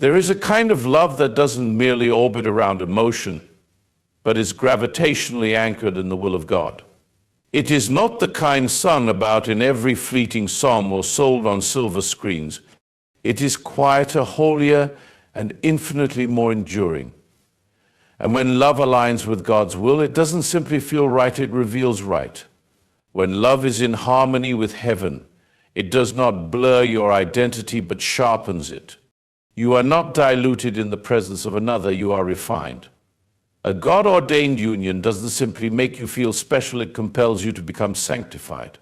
There is a kind of love that doesn't merely orbit around emotion, but is gravitationally anchored in the will of God. It is not the kind sung about in every fleeting psalm or sold on silver screens. It is quieter, holier, and infinitely more enduring. And when love aligns with God's will, it doesn't simply feel right, it reveals right. When love is in harmony with heaven, it does not blur your identity, but sharpens it. You are not diluted in the presence of another, you are refined. A God-ordained union doesn't simply make you feel special, it compels you to become sanctified.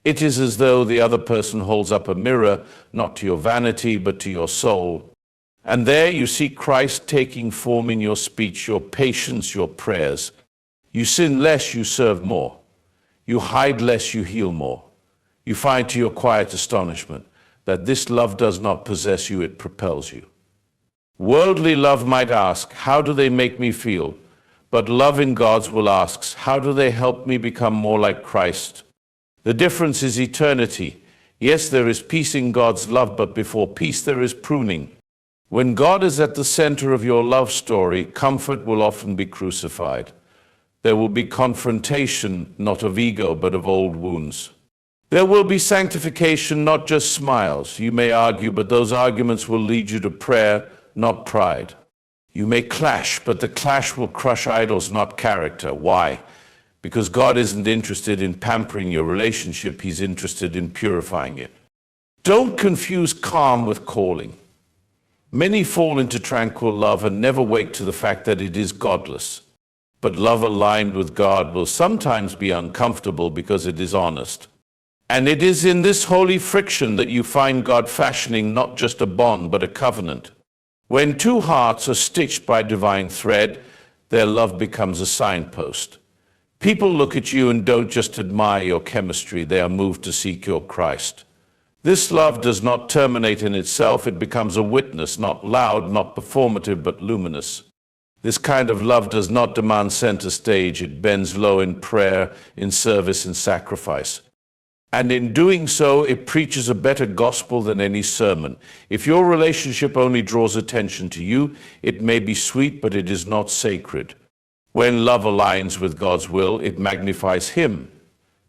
It is as though the other person holds up a mirror, not to your vanity, but to your soul. And there you see Christ taking form in your speech, your patience, your prayers. You sin less, you serve more. You hide less, you heal more. You find to your quiet astonishment that this love does not possess you, it propels you. Worldly love might ask, how do they make me feel? But love in God's will asks, how do they help me become more like Christ? The difference is eternity. Yes, there is peace in God's love, but before peace there is pruning. When God is at the center of your love story, comfort will often be crucified. There will be confrontation, not of ego, but of old wounds. There will be sanctification, not just smiles. You may argue, but those arguments will lead you to prayer, not pride. You may clash, but the clash will crush idols, not character. Why? Because God isn't interested in pampering your relationship, He's interested in purifying it. Don't confuse calm with calling. Many fall into tranquil love and never wake to the fact that it is godless. But love aligned with God will sometimes be uncomfortable because it is honest. And it is in this holy friction that you find God fashioning not just a bond, but a covenant. When two hearts are stitched by divine thread, their love becomes a signpost. People look at you and don't just admire your chemistry, they are moved to seek your Christ. This love does not terminate in itself, it becomes a witness, not loud, not performative, but luminous. This kind of love does not demand center stage, it bends low in prayer, in service, in sacrifice. And in doing so, it preaches a better gospel than any sermon. If your relationship only draws attention to you, it may be sweet, but it is not sacred. When love aligns with God's will, it magnifies Him.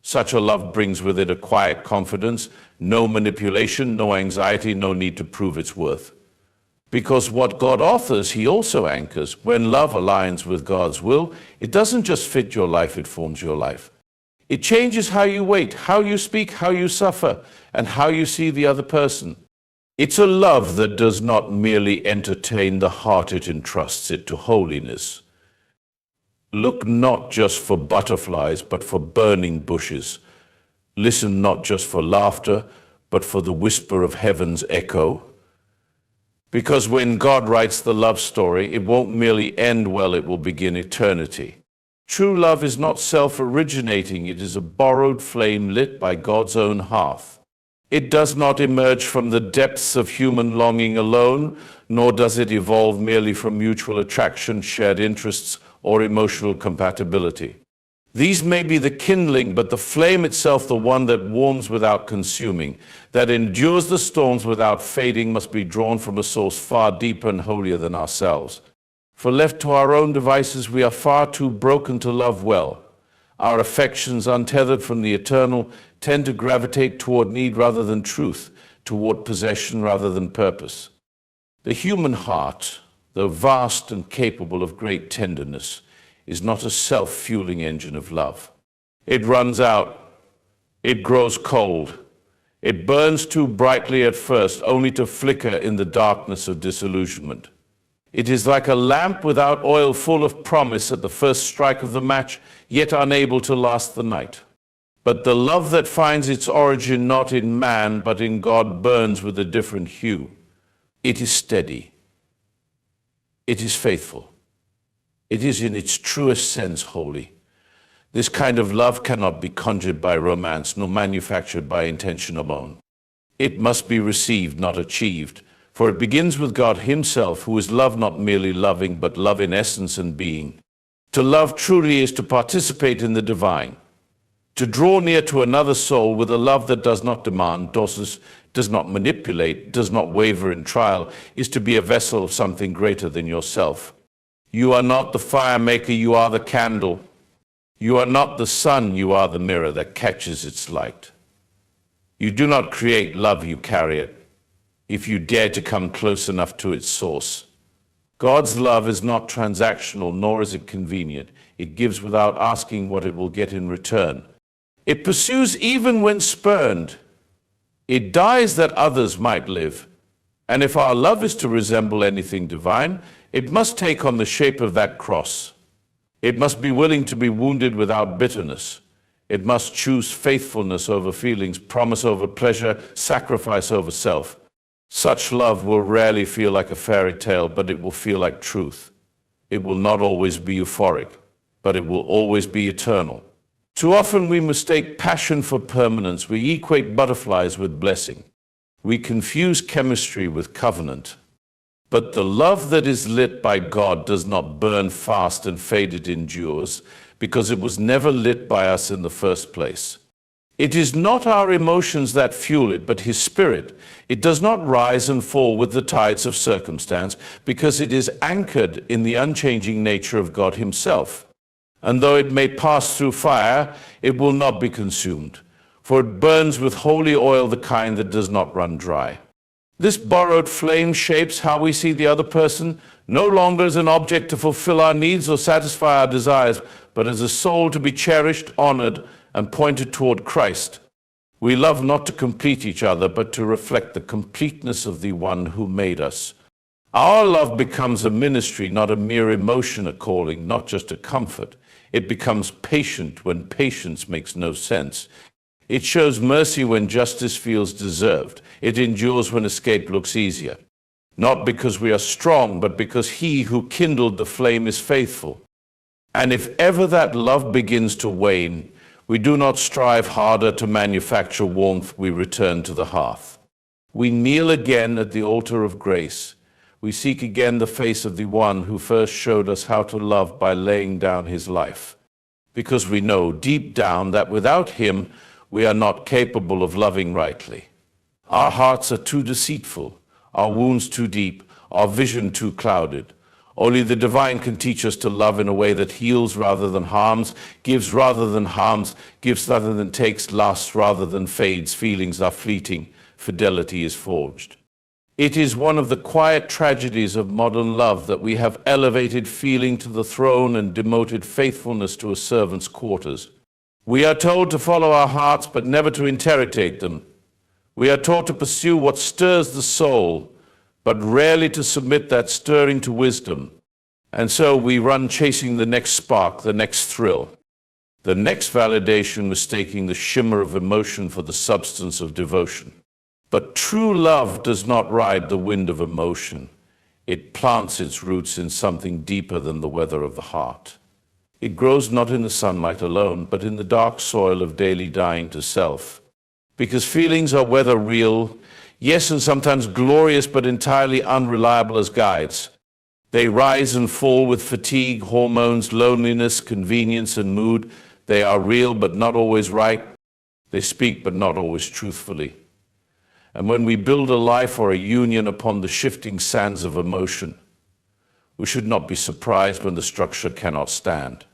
Such a love brings with it a quiet confidence, no manipulation, no anxiety, no need to prove its worth. Because what God offers, He also anchors. When love aligns with God's will, it doesn't just fit your life, it forms your life. It changes how you wait, how you speak, how you suffer, and how you see the other person. It's a love that does not merely entertain the heart, it entrusts it to holiness. Look not just for butterflies, but for burning bushes. Listen not just for laughter, but for the whisper of heaven's echo. Because when God writes the love story, it won't merely end well, it will begin eternity. True love is not self-originating, it is a borrowed flame lit by God's own hearth. It does not emerge from the depths of human longing alone, nor does it evolve merely from mutual attraction, shared interests, or emotional compatibility. These may be the kindling, but the flame itself, the one that warms without consuming, that endures the storms without fading, must be drawn from a source far deeper and holier than ourselves. For left to our own devices, we are far too broken to love well. Our affections, untethered from the eternal, tend to gravitate toward need rather than truth, toward possession rather than purpose. The human heart, though vast and capable of great tenderness, is not a self-fueling engine of love. It runs out, it grows cold, it burns too brightly at first, only to flicker in the darkness of disillusionment. It is like a lamp without oil, full of promise at the first strike of the match, yet unable to last the night. But the love that finds its origin not in man, but in God, burns with a different hue. It is steady. It is faithful. It is in its truest sense holy. This kind of love cannot be conjured by romance, nor manufactured by intention alone. It must be received, not achieved. For it begins with God Himself, who is love, not merely loving, but love in essence and being. To love truly is to participate in the divine, to draw near to another soul with a love that does not demand, does not manipulate, does not waver in trial, is to be a vessel of something greater than yourself. You are not the fire maker, you are the candle. You are not the sun, you are the mirror that catches its light. You do not create love, you carry it, if you dare to come close enough to its source. God's love is not transactional, nor is it convenient. It gives without asking what it will get in return. It pursues even when spurned. It dies that others might live. And if our love is to resemble anything divine, it must take on the shape of that cross. It must be willing to be wounded without bitterness. It must choose faithfulness over feelings, promise over pleasure, sacrifice over self. Such love will rarely feel like a fairy tale, but it will feel like truth. It will not always be euphoric, but it will always be eternal. Too often we mistake passion for permanence. We equate butterflies with blessing. We confuse chemistry with covenant. But the love that is lit by God does not burn fast and fade, it endures, because it was never lit by us in the first place. It is not our emotions that fuel it, but His Spirit. It does not rise and fall with the tides of circumstance, because it is anchored in the unchanging nature of God Himself. And though it may pass through fire, it will not be consumed, for it burns with holy oil, the kind that does not run dry. This borrowed flame shapes how we see the other person, no longer as an object to fulfill our needs or satisfy our desires, but as a soul to be cherished, honored, and pointed toward Christ. We love not to complete each other, but to reflect the completeness of the one who made us. Our love becomes a ministry, not a mere emotion, a calling, not just a comfort. It becomes patient when patience makes no sense. It shows mercy when justice feels deserved. It endures when escape looks easier. Not because we are strong, but because He who kindled the flame is faithful. And if ever that love begins to wane, we do not strive harder to manufacture warmth, we return to the hearth. We kneel again at the altar of grace. We seek again the face of the one who first showed us how to love by laying down His life. Because we know deep down that without Him, we are not capable of loving rightly. Our hearts are too deceitful, our wounds too deep, our vision too clouded. Only the divine can teach us to love in a way that heals rather than harms, gives rather than harms, gives rather than takes, lasts rather than fades. Feelings are fleeting, fidelity is forged. It is one of the quiet tragedies of modern love that we have elevated feeling to the throne and demoted faithfulness to a servant's quarters. We are told to follow our hearts, but never to interrogate them. We are taught to pursue what stirs the soul, but rarely to submit that stirring to wisdom. And so we run chasing the next spark, the next thrill, the next validation, mistaking the shimmer of emotion for the substance of devotion. But true love does not ride the wind of emotion. It plants its roots in something deeper than the weather of the heart. It grows not in the sunlight alone, but in the dark soil of daily dying to self. Because feelings are whether real, yes, and sometimes glorious, but entirely unreliable as guides. They rise and fall with fatigue, hormones, loneliness, convenience, and mood. They are real, but not always right. They speak, but not always truthfully. And when we build a life or a union upon the shifting sands of emotion, we should not be surprised when the structure cannot stand.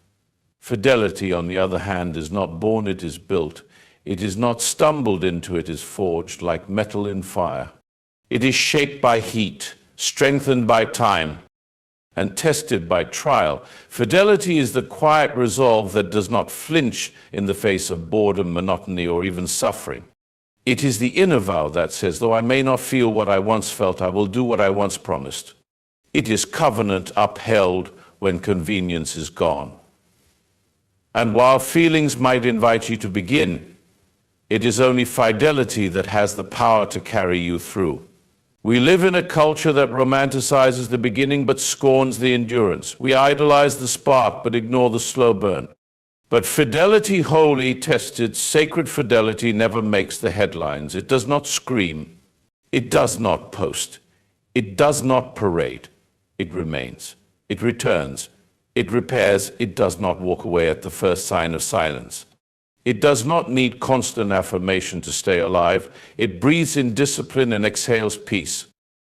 Fidelity, on the other hand, is not born, it is built. It is not stumbled into, it is forged like metal in fire. It is shaped by heat, strengthened by time, and tested by trial. Fidelity is the quiet resolve that does not flinch in the face of boredom, monotony, or even suffering. It is the inner vow that says, though I may not feel what I once felt, I will do what I once promised. It is covenant upheld when convenience is gone. And while feelings might invite you to begin, it is only fidelity that has the power to carry you through. We live in a culture that romanticizes the beginning but scorns the endurance. We idolize the spark but ignore the slow burn. But fidelity, holy, tested, sacred fidelity never makes the headlines. It does not scream. It does not post. It does not parade. It remains. It returns. It repairs. It does not walk away at the first sign of silence. It does not need constant affirmation to stay alive. It breathes in discipline and exhales peace.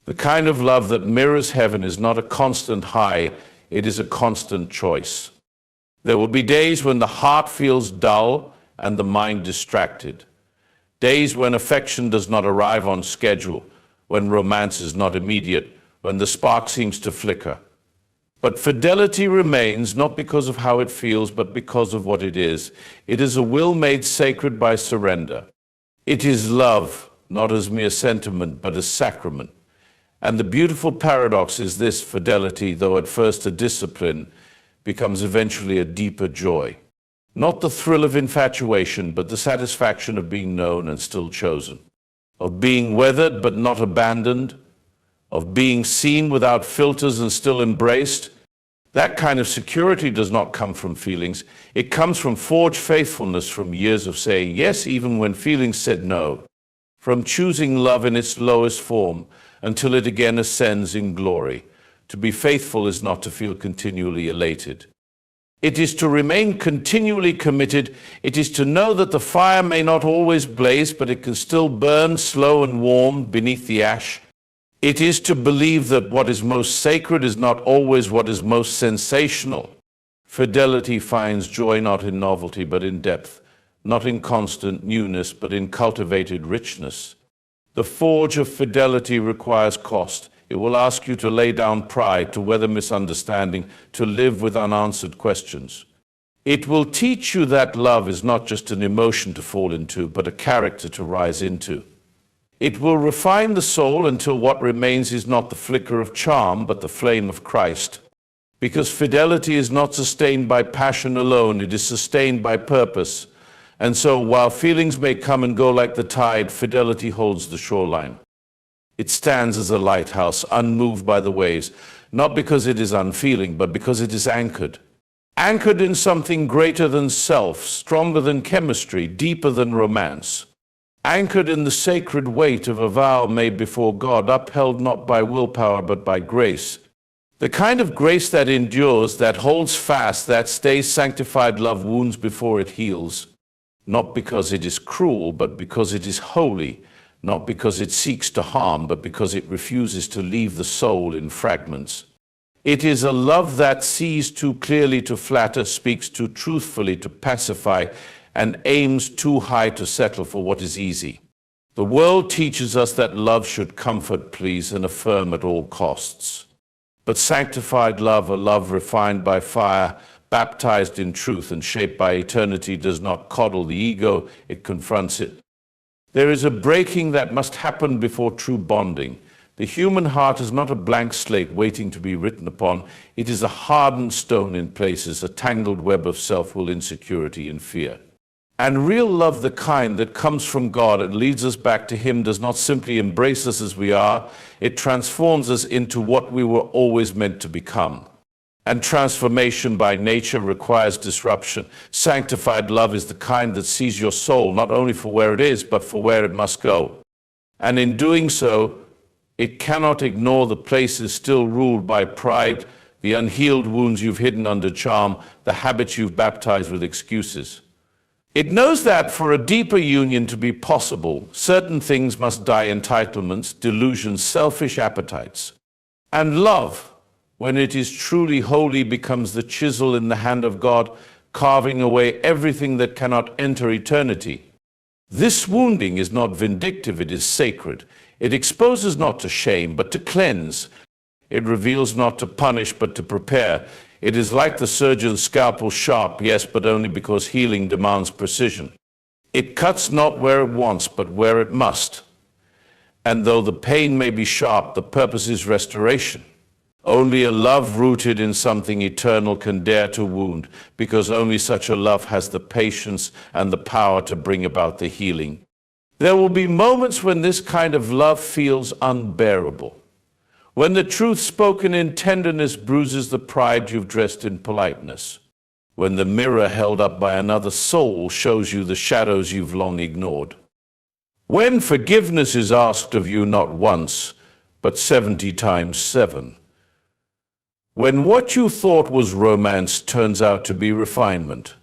The kind of love that mirrors heaven is not a constant high, it is a constant choice. There will be days when the heart feels dull and the mind distracted. Days when affection does not arrive on schedule, when romance is not immediate, when the spark seems to flicker. But fidelity remains not because of how it feels, but because of what it is. It is a will made sacred by surrender. It is love, not as mere sentiment, but as sacrament. And the beautiful paradox is this: fidelity, though at first a discipline, becomes eventually a deeper joy. Not the thrill of infatuation, but the satisfaction of being known and still chosen, of being weathered but not abandoned, of being seen without filters and still embraced. That kind of security does not come from feelings. It comes from forged faithfulness, from years of saying yes even when feelings said no, from choosing love in its lowest form until it again ascends in glory. To be faithful is not to feel continually elated. It is to remain continually committed. It is to know that the fire may not always blaze, but it can still burn slow and warm beneath the ash. It is to believe that what is most sacred is not always what is most sensational. Fidelity finds joy not in novelty, but in depth, not in constant newness, but in cultivated richness. The forge of fidelity requires cost. It will ask you to lay down pride, to weather misunderstanding, to live with unanswered questions. It will teach you that love is not just an emotion to fall into, but a character to rise into. It will refine the soul until what remains is not the flicker of charm, but the flame of Christ. Because fidelity is not sustained by passion alone, it is sustained by purpose. And so, while feelings may come and go like the tide, fidelity holds the shoreline. It stands as a lighthouse, unmoved by the waves, not because it is unfeeling, but because it is anchored. Anchored in something greater than self, stronger than chemistry, deeper than romance. Anchored in the sacred weight of a vow made before God, upheld not by willpower but by grace. The kind of grace that endures, that holds fast, that stays. Sanctified love wounds before it heals, not because it is cruel, but because it is holy, not because it seeks to harm, but because it refuses to leave the soul in fragments. It is a love that sees too clearly to flatter, speaks too truthfully to pacify, and aims too high to settle for what is easy. The world teaches us that love should comfort, please, and affirm at all costs. But sanctified love, a love refined by fire, baptized in truth and shaped by eternity, does not coddle the ego, it confronts it. There is a breaking that must happen before true bonding. The human heart is not a blank slate waiting to be written upon. It is a hardened stone in places, a tangled web of self-will, insecurity, and fear. And real love, the kind that comes from God and leads us back to Him, does not simply embrace us as we are, it transforms us into what we were always meant to become. And transformation by nature requires disruption. Sanctified love is the kind that sees your soul not only for where it is, but for where it must go. And in doing so, it cannot ignore the places still ruled by pride, the unhealed wounds you've hidden under charm, the habits you've baptized with excuses. It knows that for a deeper union to be possible, certain things must die: entitlements, delusions, selfish appetites. And love, when it is truly holy, becomes the chisel in the hand of God, carving away everything that cannot enter eternity. This wounding is not vindictive, it is sacred. It exposes not to shame, but to cleanse. It reveals not to punish, but to prepare. It is like the surgeon's scalpel, sharp, yes, but only because healing demands precision. It cuts not where it wants, but where it must. And though the pain may be sharp, the purpose is restoration. Only a love rooted in something eternal can dare to wound, because only such a love has the patience and the power to bring about the healing. There will be moments when this kind of love feels unbearable. When the truth spoken in tenderness bruises the pride you've dressed in politeness. When the mirror held up by another soul shows you the shadows you've long ignored. When forgiveness is asked of you not once, but 70 times 7. When what you thought was romance turns out to be refinement.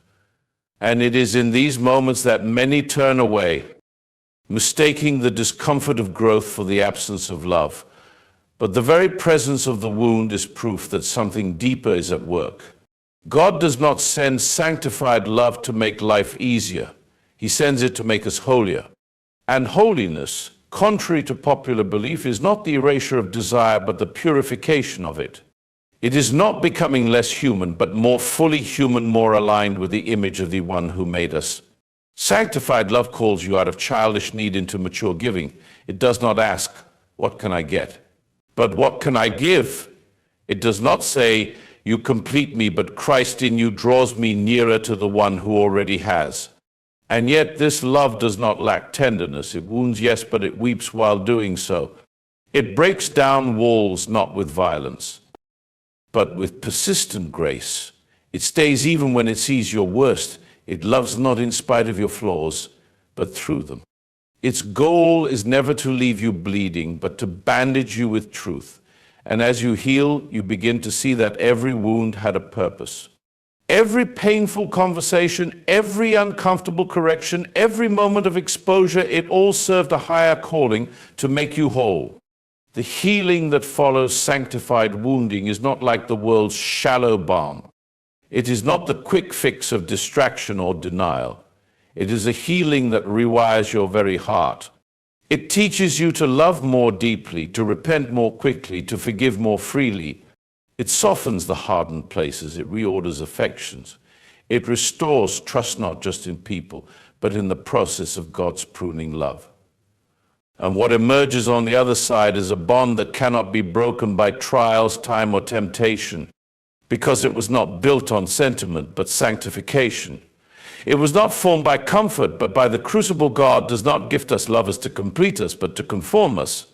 And it is in these moments that many turn away, mistaking the discomfort of growth for the absence of love. But the very presence of the wound is proof that something deeper is at work. God does not send sanctified love to make life easier. He sends it to make us holier. And holiness, contrary to popular belief, is not the erasure of desire, but the purification of it. It is not becoming less human, but more fully human, more aligned with the image of the one who made us. Sanctified love calls you out of childish need into mature giving. It does not ask, what can I get? But what can I give? It does not say, you complete me, but Christ in you draws me nearer to the one who already has. And yet this love does not lack tenderness. It wounds, yes, but it weeps while doing so. It breaks down walls, not with violence, but with persistent grace. It stays even when it sees your worst. It loves not in spite of your flaws, but through them. Its goal is never to leave you bleeding, but to bandage you with truth. And as you heal, you begin to see that every wound had a purpose. Every painful conversation, every uncomfortable correction, every moment of exposure, it all served a higher calling to make you whole. The healing that follows sanctified wounding is not like the world's shallow balm. It is not the quick fix of distraction or denial. It is a healing that rewires your very heart. It teaches you to love more deeply, to repent more quickly, to forgive more freely. It softens the hardened places. It reorders affections. It restores trust not just in people, but in the process of God's pruning love. And what emerges on the other side is a bond that cannot be broken by trials, time, or temptation, because it was not built on sentiment, but sanctification. It was not formed by comfort, but by the crucible. God does not gift us lovers to complete us, but to conform us.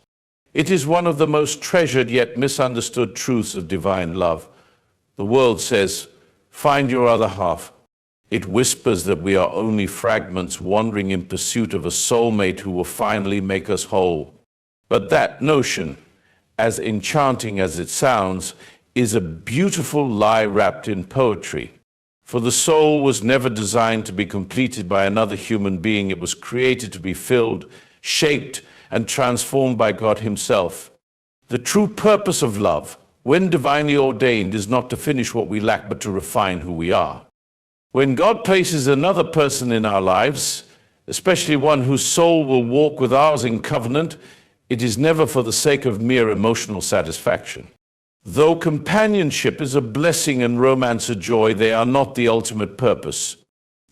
It is one of the most treasured yet misunderstood truths of divine love. The world says, find your other half. It whispers that we are only fragments wandering in pursuit of a soulmate who will finally make us whole. But that notion, as enchanting as it sounds, is a beautiful lie wrapped in poetry. For the soul was never designed to be completed by another human being. It was created to be filled, shaped, and transformed by God Himself. The true purpose of love, when divinely ordained, is not to finish what we lack, but to refine who we are. When God places another person in our lives, especially one whose soul will walk with ours in covenant, it is never for the sake of mere emotional satisfaction. Though companionship is a blessing and romance a joy, they are not the ultimate purpose.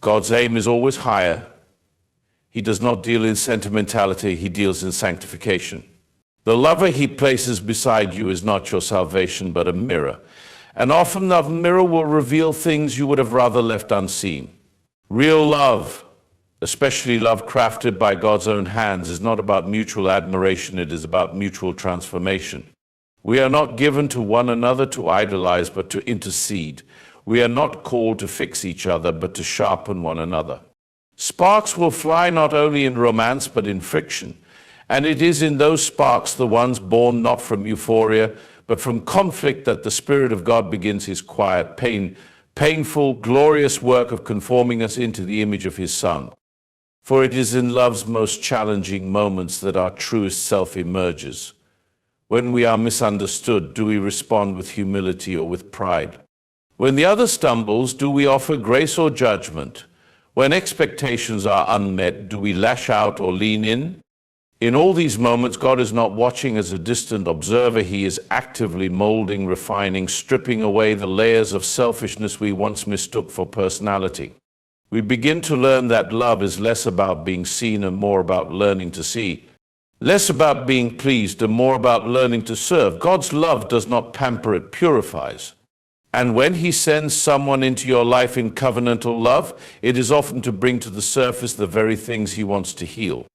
God's aim is always higher. He does not deal in sentimentality, He deals in sanctification. The lover He places beside you is not your salvation, but a mirror. And often that mirror will reveal things you would have rather left unseen. Real love, especially love crafted by God's own hands, is not about mutual admiration, it is about mutual transformation. We are not given to one another to idolize, but to intercede. We are not called to fix each other, but to sharpen one another. Sparks will fly not only in romance, but in friction. And it is in those sparks, the ones born not from euphoria, but from conflict, that the Spirit of God begins His quiet, painful, glorious work of conforming us into the image of His Son. For it is in love's most challenging moments that our truest self emerges. When we are misunderstood, do we respond with humility or with pride? When the other stumbles, do we offer grace or judgment? When expectations are unmet, do we lash out or lean in? In all these moments, God is not watching as a distant observer. He is actively molding, refining, stripping away the layers of selfishness we once mistook for personality. We begin to learn that love is less about being seen and more about learning to see. Less about being pleased and more about learning to serve. God's love does not pamper, it purifies. And when He sends someone into your life in covenantal love, it is often to bring to the surface the very things He wants to heal.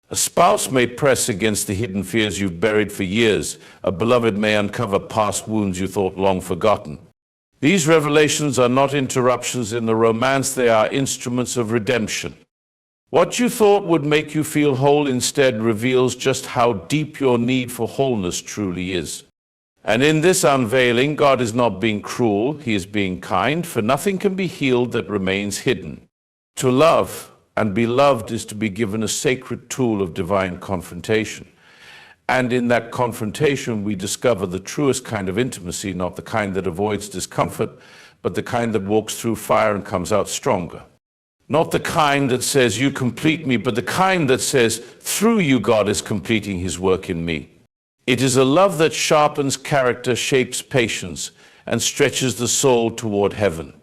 A spouse may press against the hidden fears you've buried for years. A beloved may uncover past wounds you thought long forgotten. These revelations are not interruptions in the romance, they are instruments of redemption. What you thought would make you feel whole instead reveals just how deep your need for wholeness truly is. And in this unveiling, God is not being cruel, He is being kind, for nothing can be healed that remains hidden. To love and be loved is to be given a sacred tool of divine confrontation. And in that confrontation, we discover the truest kind of intimacy, not the kind that avoids discomfort, but the kind that walks through fire and comes out stronger. Not the kind that says, you complete me, but the kind that says, through you, God is completing his work in me. It is a love that sharpens character, shapes patience, and stretches the soul toward heaven.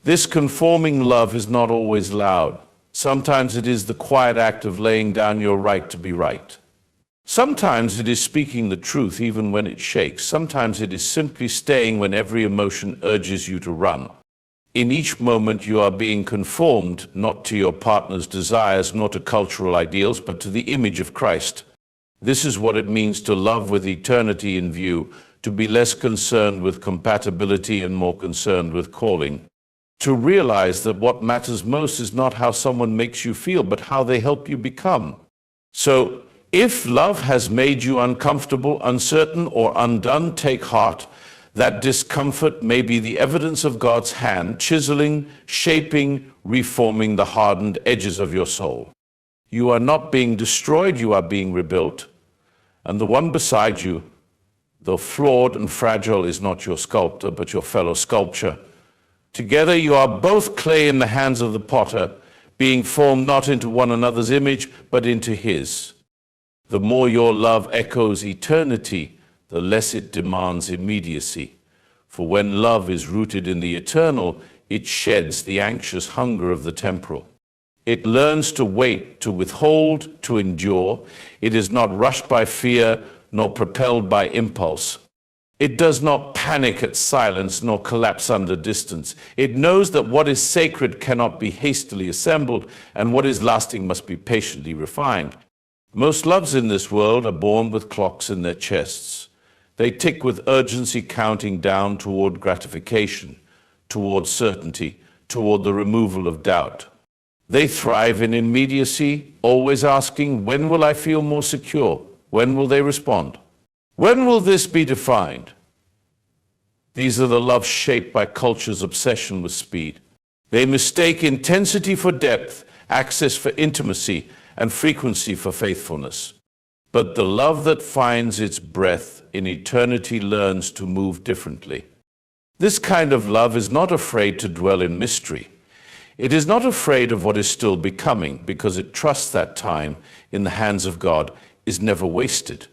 This conforming love is not always loud. Sometimes it is the quiet act of laying down your right to be right. Sometimes it is speaking the truth even when it shakes. Sometimes it is simply staying when every emotion urges you to run. In each moment you are being conformed, not to your partner's desires, nor to cultural ideals, but to the image of Christ. This is what it means to love with eternity in view, to be less concerned with compatibility and more concerned with calling. To realize that what matters most is not how someone makes you feel, but how they help you become. So, if love has made you uncomfortable, uncertain, or undone, take heart. That discomfort may be the evidence of God's hand, chiseling, shaping, reforming the hardened edges of your soul. You are not being destroyed, you are being rebuilt. And the one beside you, though flawed and fragile, is not your sculptor, but your fellow sculpture. Together you are both clay in the hands of the potter, being formed not into one another's image, but into his. The more your love echoes eternity, the less it demands immediacy. For when love is rooted in the eternal, it sheds the anxious hunger of the temporal. It learns to wait, to withhold, to endure. It is not rushed by fear, nor propelled by impulse. It does not panic at silence, nor collapse under distance. It knows that what is sacred cannot be hastily assembled, and what is lasting must be patiently refined. Most loves in this world are born with clocks in their chests. They tick with urgency, counting down toward gratification, toward certainty, toward the removal of doubt. They thrive in immediacy, always asking, when will I feel more secure? When will they respond? When will this be defined? These are the loves shaped by culture's obsession with speed. They mistake intensity for depth, access for intimacy, and frequency for faithfulness. But the love that finds its breath in eternity learns to move differently. This kind of love is not afraid to dwell in mystery. It is not afraid of what is still becoming, because it trusts that time in the hands of God is never wasted.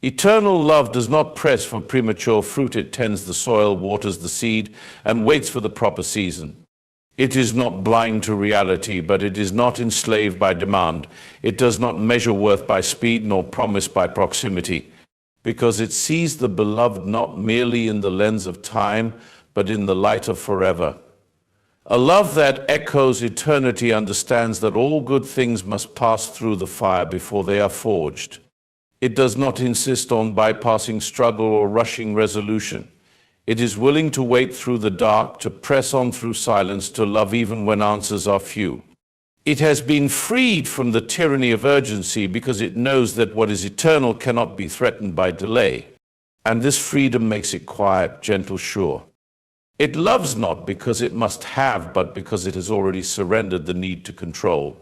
Eternal love does not press for premature fruit. It tends the soil, waters the seed, and waits for the proper season. It is not blind to reality, but it is not enslaved by demand. It does not measure worth by speed, nor promise by proximity, because it sees the beloved not merely in the lens of time, but in the light of forever. A love that echoes eternity understands that all good things must pass through the fire before they are forged. It does not insist on bypassing struggle or rushing resolution. It is willing to wait through the dark, to press on through silence, to love even when answers are few. It has been freed from the tyranny of urgency because it knows that what is eternal cannot be threatened by delay. And this freedom makes it quiet, gentle, sure. It loves not because it must have, but because it has already surrendered the need to control.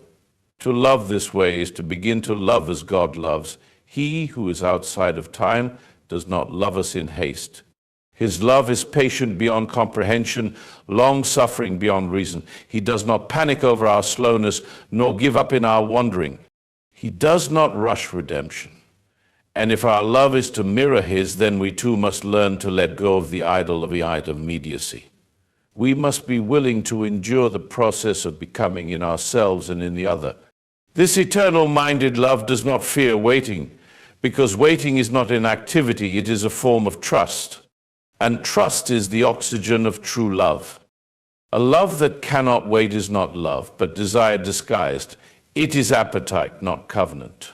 To love this way is to begin to love as God loves. He who is outside of time does not love us in haste. His love is patient beyond comprehension, long-suffering beyond reason. He does not panic over our slowness, nor give up in our wandering. He does not rush redemption. And if our love is to mirror his, then we too must learn to let go of the idol of immediacy. We must be willing to endure the process of becoming in ourselves and in the other. This eternal-minded love does not fear waiting, because waiting is not inactivity, it is a form of trust. And trust is the oxygen of true love. A love that cannot wait is not love, but desire disguised. It is appetite, not covenant.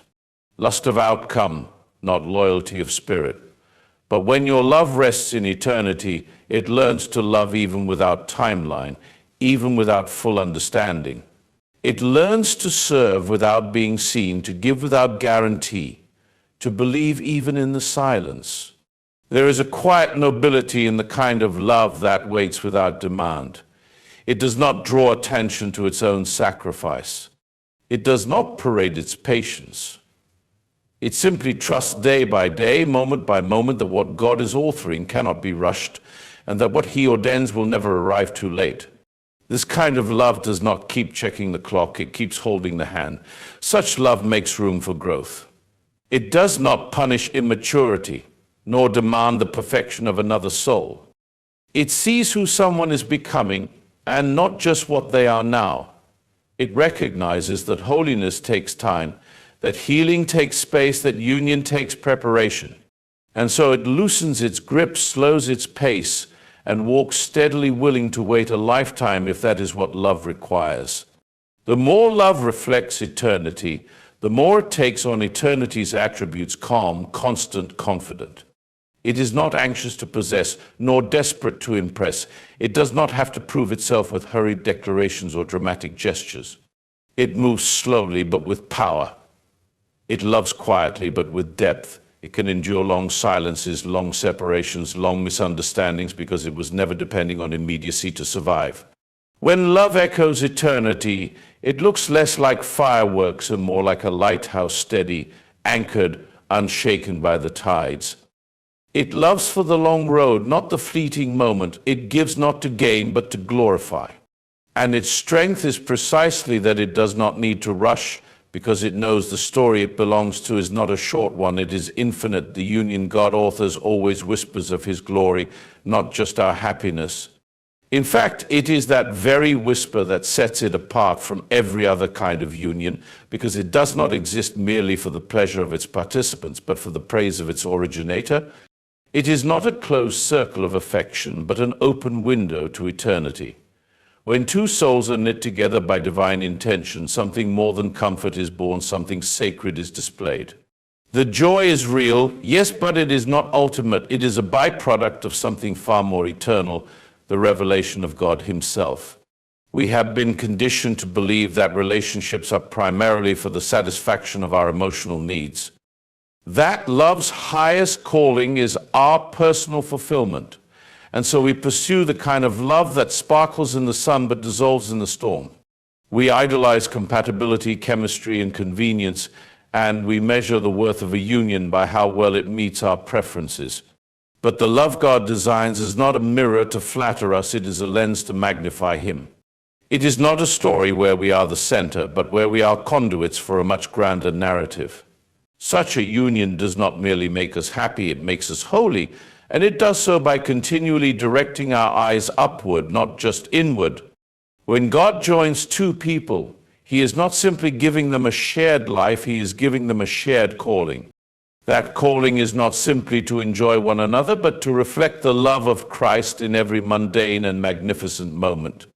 Lust of outcome, not loyalty of spirit. But when your love rests in eternity, it learns to love even without timeline, even without full understanding. It learns to serve without being seen, to give without guarantee, to believe even in the silence. There is a quiet nobility in the kind of love that waits without demand. It does not draw attention to its own sacrifice. It does not parade its patience. It simply trusts day by day, moment by moment, that what God is authoring cannot be rushed, and that what he ordains will never arrive too late. This kind of love does not keep checking the clock, it keeps holding the hand. Such love makes room for growth. It does not punish immaturity, nor demand the perfection of another soul. It sees who someone is becoming, and not just what they are now. It recognizes that holiness takes time, that healing takes space, that union takes preparation. And so it loosens its grip, slows its pace, and walks steadily, willing to wait a lifetime if that is what love requires. The more love reflects eternity, the more it takes on eternity's attributes: calm, constant, confident. It is not anxious to possess, nor desperate to impress. It does not have to prove itself with hurried declarations or dramatic gestures. It moves slowly, but with power. It loves quietly, but with depth. It can endure long silences, long separations, long misunderstandings, because it was never depending on immediacy to survive. When love echoes eternity, it looks less like fireworks and more like a lighthouse, steady, anchored, unshaken by the tides. It loves for the long road, not the fleeting moment. It gives not to gain, but to glorify. And its strength is precisely that it does not need to rush, because it knows the story it belongs to is not a short one, it is infinite. The union God authors always whispers of his glory, not just our happiness. In fact, it is that very whisper that sets it apart from every other kind of union, because it does not exist merely for the pleasure of its participants, but for the praise of its originator. It is not a closed circle of affection, but an open window to eternity. When two souls are knit together by divine intention, something more than comfort is born, something sacred is displayed. The joy is real, yes, but it is not ultimate. It is a byproduct of something far more eternal, the revelation of God himself. We have been conditioned to believe that relationships are primarily for the satisfaction of our emotional needs. That love's highest calling is our personal fulfillment. And so we pursue the kind of love that sparkles in the sun but dissolves in the storm. We idolize compatibility, chemistry, and convenience, and we measure the worth of a union by how well it meets our preferences. But the love God designs is not a mirror to flatter us, it is a lens to magnify him. It is not a story where we are the center, but where we are conduits for a much grander narrative. Such a union does not merely make us happy, it makes us holy, and it does so by continually directing our eyes upward, not just inward. When God joins two people, he is not simply giving them a shared life, he is giving them a shared calling. That calling is not simply to enjoy one another, but to reflect the love of Christ in every mundane and magnificent moment.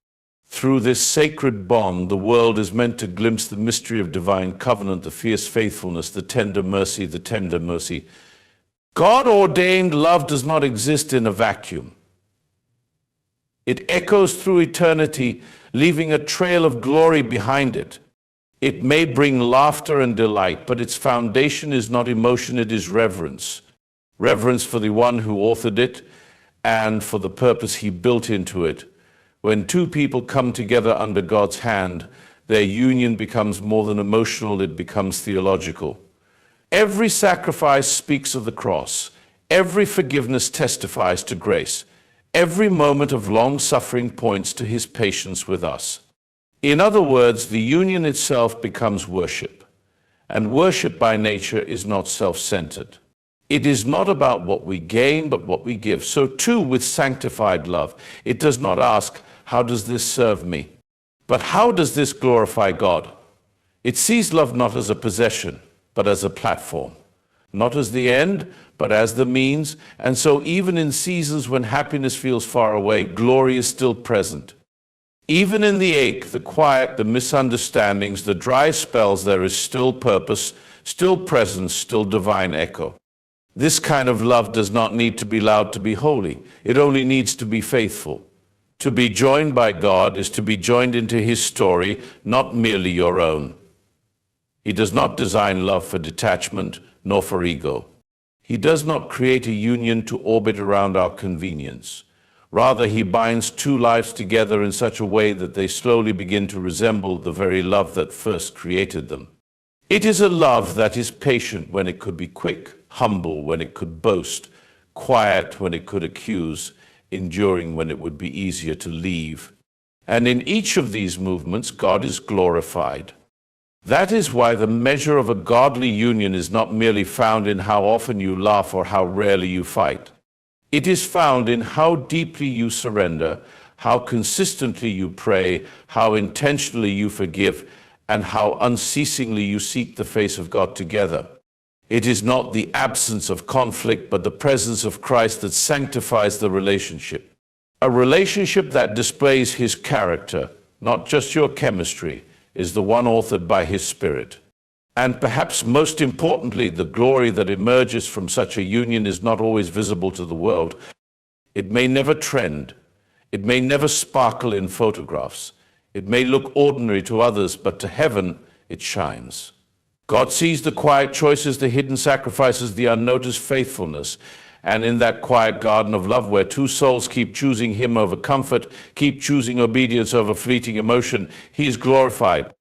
Through this sacred bond, the world is meant to glimpse the mystery of divine covenant, the fierce faithfulness, the tender mercy, the tender mercy. God-ordained love does not exist in a vacuum. It echoes through eternity, leaving a trail of glory behind it. It may bring laughter and delight, but its foundation is not emotion, it is reverence. Reverence for the one who authored it and for the purpose he built into it. When two people come together under God's hand, their union becomes more than emotional, it becomes theological. Every sacrifice speaks of the cross. Every forgiveness testifies to grace. Every moment of long suffering points to his patience with us. In other words, the union itself becomes worship. And worship by nature is not self-centered. It is not about what we gain, but what we give. So too with sanctified love. It does not ask, how does this serve me? But how does this glorify God? It sees love not as a possession, but as a platform. Not as the end, but as the means. And so even in seasons when happiness feels far away, glory is still present. Even in the ache, the quiet, the misunderstandings, the dry spells, there is still purpose, still presence, still divine echo. This kind of love does not need to be loud to be holy. It only needs to be faithful. To be joined by God is to be joined into his story, not merely your own. He does not design love for detachment, nor for ego. He does not create a union to orbit around our convenience. Rather, he binds two lives together in such a way that they slowly begin to resemble the very love that first created them. It is a love that is patient when it could be quick, humble when it could boast, quiet when it could accuse, enduring when it would be easier to leave. And in each of these movements, God is glorified. That is why the measure of a godly union is not merely found in how often you laugh or how rarely you fight. It is found in how deeply you surrender, how consistently you pray, how intentionally you forgive, and how unceasingly you seek the face of God together. It is not the absence of conflict, but the presence of Christ that sanctifies the relationship. A relationship that displays his character, not just your chemistry, is the one authored by his Spirit. And perhaps most importantly, the glory that emerges from such a union is not always visible to the world. It may never trend. It may never sparkle in photographs. It may look ordinary to others, but to heaven it shines. God sees the quiet choices, the hidden sacrifices, the unnoticed faithfulness. And in that quiet garden of love where two souls keep choosing him over comfort, keep choosing obedience over fleeting emotion, he is glorified.